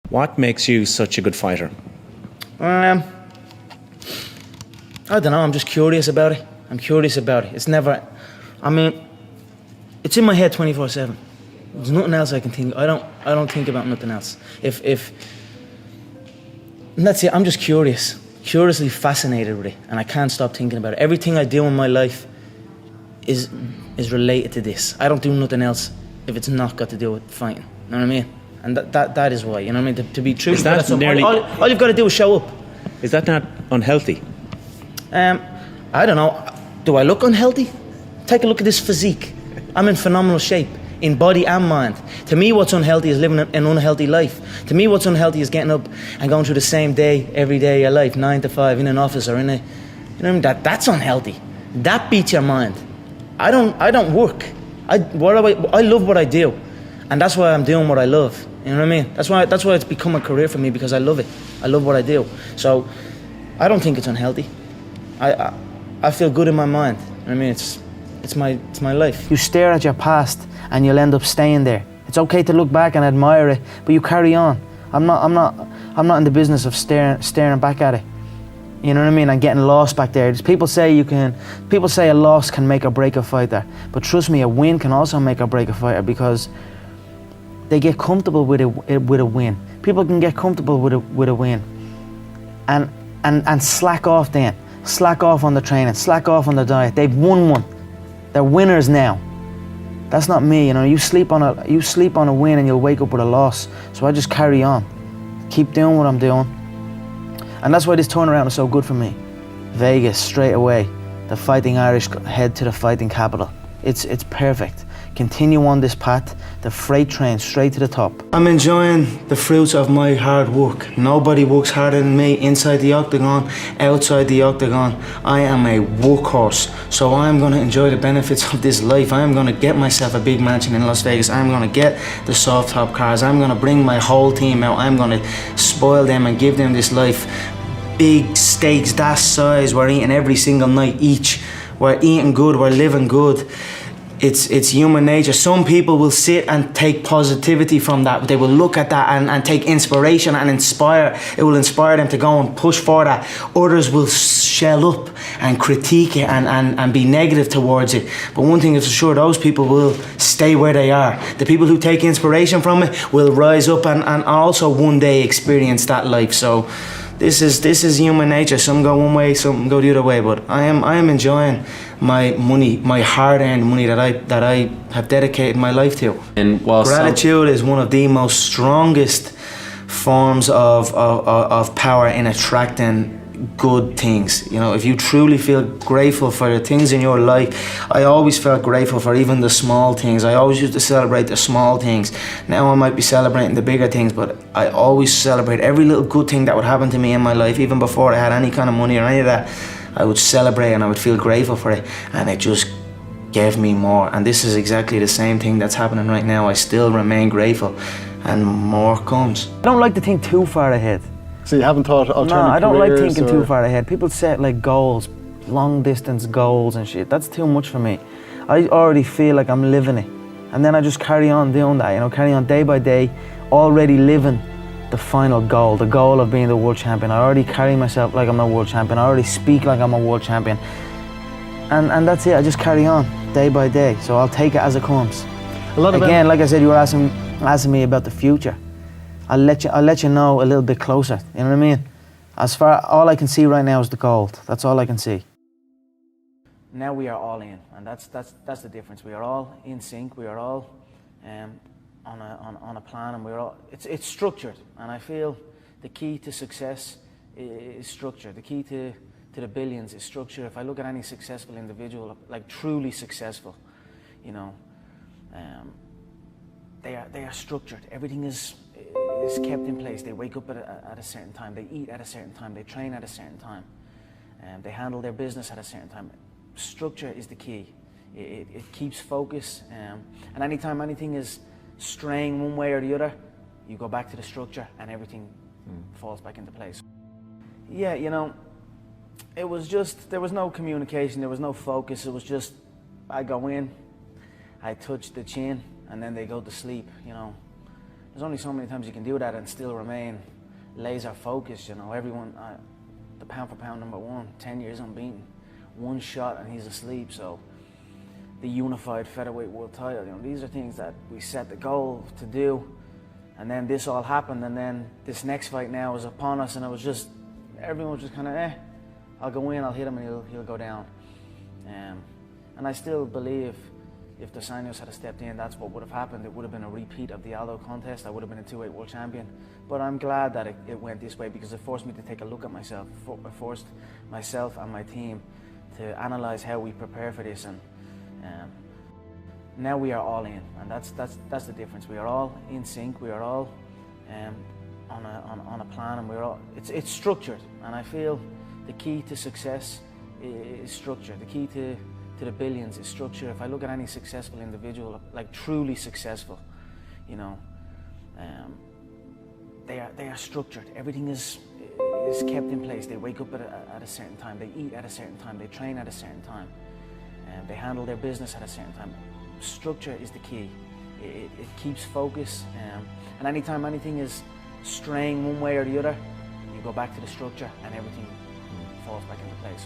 What makes you such a good fighter? I don't know, I'm just curious about it. It's never, I mean, it's in my head 24/7. There's nothing else I can think. I don't think about nothing else. If that's it, I'm just curiously fascinated with it, and I can't stop thinking about it. Everything I do in my life is related to this. I don't do nothing else if it's not got to do with fighting. You know what I mean? And that is why. You know what I mean? To be true, Is that nearly... all you've got to do is show up. Is that not unhealthy? I don't know. Do I look unhealthy? Take a look at this physique. I'm in phenomenal shape, in body and mind. To me, what's unhealthy is living an unhealthy life. To me, what's unhealthy is getting up and going through the same day every day of your life, 9 to 5, in an office or in a, you know what I mean? That's unhealthy. That beats your mind. I don't work. I love what I do, and that's why I'm doing what I love. You know what I mean? That's why it's become a career for me, because I love it. I love what I do. So I don't think it's unhealthy. I feel good in my mind. You know what I mean? It's my life. You stare at your past and you'll end up staying there. It's okay to look back and admire it, but you carry on. I'm not in the business of staring back at it. You know what I mean? And getting lost back there. People say a loss can make or break a fighter, but trust me, a win can also make or break a fighter, because they get comfortable with a win. People can get comfortable with a win, and slack off then. Slack off on the training, slack off on the diet. They've won one. They're winners now. That's not me, you know. You sleep on a win and you'll wake up with a loss. So I just carry on. Keep doing what I'm doing. And that's why this turnaround is so good for me. Vegas, straight away. The Fighting Irish head to the fighting capital. It's perfect. Continue on this path, the freight train straight to the top. I'm enjoying the fruits of my hard work. Nobody works harder than me inside the octagon, outside the octagon. I am a workhorse, so I'm going to enjoy the benefits of this life. I'm going to get myself a big mansion in Las Vegas. I'm going to get the soft top cars. I'm going to bring my whole team out. I'm going to spoil them and give them this life. Big steaks that size, we're eating every single night each. We're eating good, we're living good. It's human nature. Some people will sit and take positivity from that. They will look at that and take inspiration and inspire. It will inspire them to go and push for that. Others will shell up and critique it and be negative towards it. But one thing is for sure, those people will stay where they are. The people who take inspiration from it will rise up and also one day experience that life. So this is human nature. Some go one way, some go the other way. But I am enjoying my money, my hard-earned money that I have dedicated my life to. And while gratitude is one of the most strongest forms of power in attracting good things. You know, if you truly feel grateful for the things in your life, I always felt grateful for even the small things. I always used to celebrate the small things. Now I might be celebrating the bigger things, but I always celebrate every little good thing that would happen to me in my life. Even before I had any kind of money or any of that, I would celebrate and I would feel grateful for it, and it just gave me more. And this is exactly the same thing that's happening right now. I still remain grateful, and more comes. I don't like to think too far ahead. So you haven't thought alternative No, I don't like thinking or... too far ahead. People set like goals, long distance goals and shit. That's too much for me. I already feel like I'm living it. And then I just carry on doing that, you know, carry on day by day, already living the final goal, the goal of being the world champion. I already carry myself like I'm a world champion. I already speak like I'm a world champion. And that's it, I just carry on day by day. So I'll take it as it comes. Again, like I said, you were asking me about the future. I'll let you know a little bit closer, you know what I mean? As far, all I can see right now is the gold. That's all I can see. Now we are all in, and that's the difference. We are all in sync. We are all on a plan, and we're all. It's structured, and I feel the key to success is structure. The key to the billions is structure. If I look at any successful individual, like truly successful, you know, they are structured. Everything is kept in place. They wake up at a certain time. They eat at a certain time. They train at a certain time. They handle their business at a certain time. Structure is the key. It keeps focus. And anytime anything is straying one way or the other, you go back to the structure and everything falls back into place. Yeah, you know, it was just, there was no communication, there was no focus. It was just, I go in, I touch the chin, and then they go to sleep, you know. there's only so many times you can do that and still remain laser focused. You know, everyone, the pound for pound #1, 10 years unbeaten, one shot and he's asleep. So the unified featherweight world title, you know, these are things that we set the goal to do, and then this all happened, and then this next fight now is upon us, and it was just, everyone was just kind of, I'll go in, I'll hit him, and he'll go down. And I still believe if Dos Anjos had stepped in, that's what would have happened. It would have been a repeat of the Aldo contest. I would have been a 2-weight world champion. But I'm glad that it went this way, because it forced me to take a look at myself. It forced myself and my team to analyze how we prepare for this, and now we are all in, and that's the difference. We are all in sync. We are all on a plan, and we're all. It's structured, and I feel the key to success is structure. The key to the billions is structure. If I look at any successful individual, like truly successful, you know, they are structured. Everything is kept in place. They wake up at a certain time. They eat at a certain time. They train at a certain time. They handle their business at a certain time. Structure is the key. It keeps focus, and anytime anything is straying one way or the other, you go back to the structure and everything falls back into place.